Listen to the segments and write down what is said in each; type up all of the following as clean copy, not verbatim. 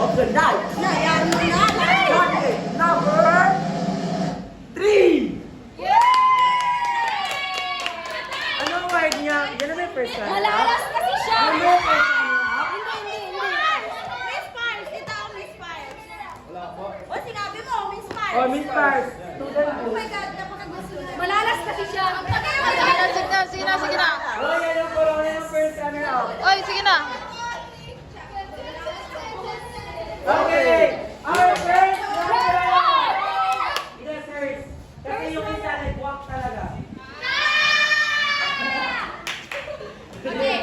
of the night. Johnny, number 3. Anong word niya? Yan na yung first time. Malalas kasi siya. Ano yung first time? Miss Pars, kita ako Miss Pars. Wala po. O, sinabi mo, Miss Pars. Oh, Miss Pars. Student po. Oh my God, napakagusto. Malalas kasi siya. Sige na. Oh, yan yung puro. Yan yung first runner up. Oy, sige na. Okay. Our first runner up. Yes, first. Kasi yung isa nag-walk talaga. Okay.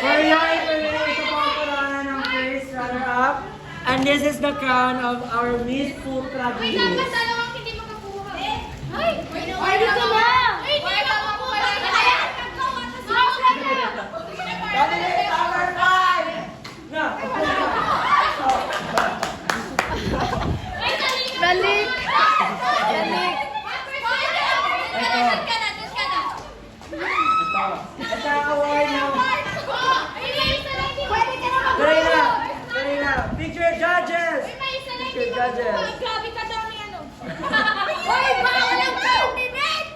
For your information po ang corona ng first runner up. And this is the crown of our Miss Putra Beach. Ay, dito na! Candidate number 5! Na! Dalik. Ito ang award ng... Dali na! Picture judges! Picture judges! Grabe ka dami ano. Hoy, bawal ang candidate!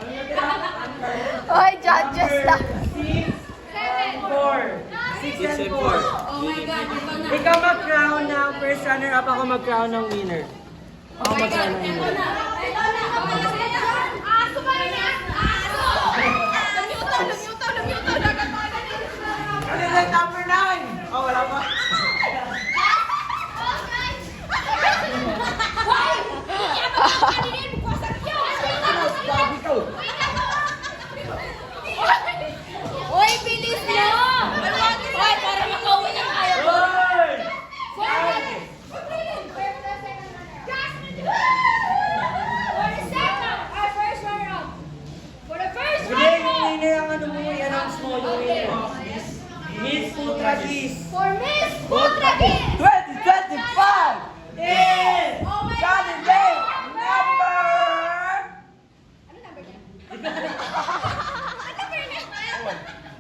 Oy, judges lang. 6 and 4. 6 and 4. Oh my God, iba na. Ikaw mag-crown ng first runner up, ako mag-crown ng winner. Ako mag-crown ng winner. Aso ba yan? Aso! Lumutaw. Candidate number 9! Oh, wala pa. Hoy, bilis na! Hoy, para makauwi na tayo. Hoy! Hindi, yung winner ang ano mo, i-announce mo yung winner. Miss Putra Beach. For Miss Putra Kids! 2025 is candidate number... Ano number niya?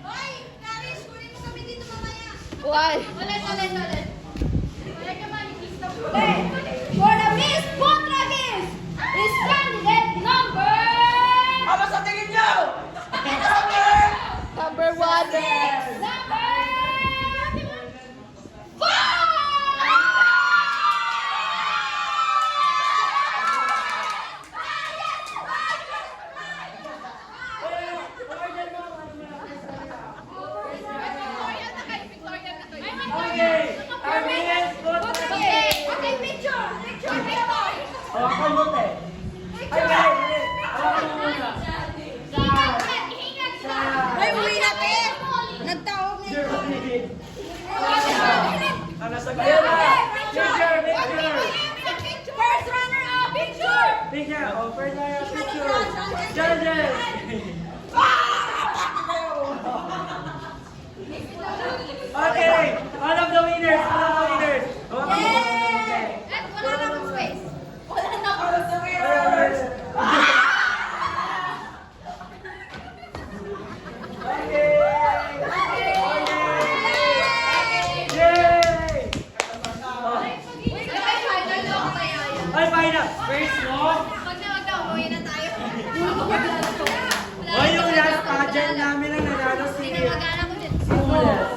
Hoy, Narish, kunin mo kami dito mamaya. Why? Ulit. For the Miss Putra Kids is candidate number... Ano sa tingin niyo? Number 1. Number... 5! Okay, our Miss Putra Beach. Okay, picture! Oh, ako mote. Okay, ako muna. Ay, uwi natin! Nagtawag na ito. Ano sa kaya na? Picture! First runner up! Picture! Picture! Oh, first runner up picture! Judges! Okay! All of the winners! Oh, okay. Wala na akong space. Wala na akong All of the winners! Okay! Yay! Ay, final! First one! Uwi na tayo. O yung last pageant namin ang nanalo si Pinamagana ko din. Simulas.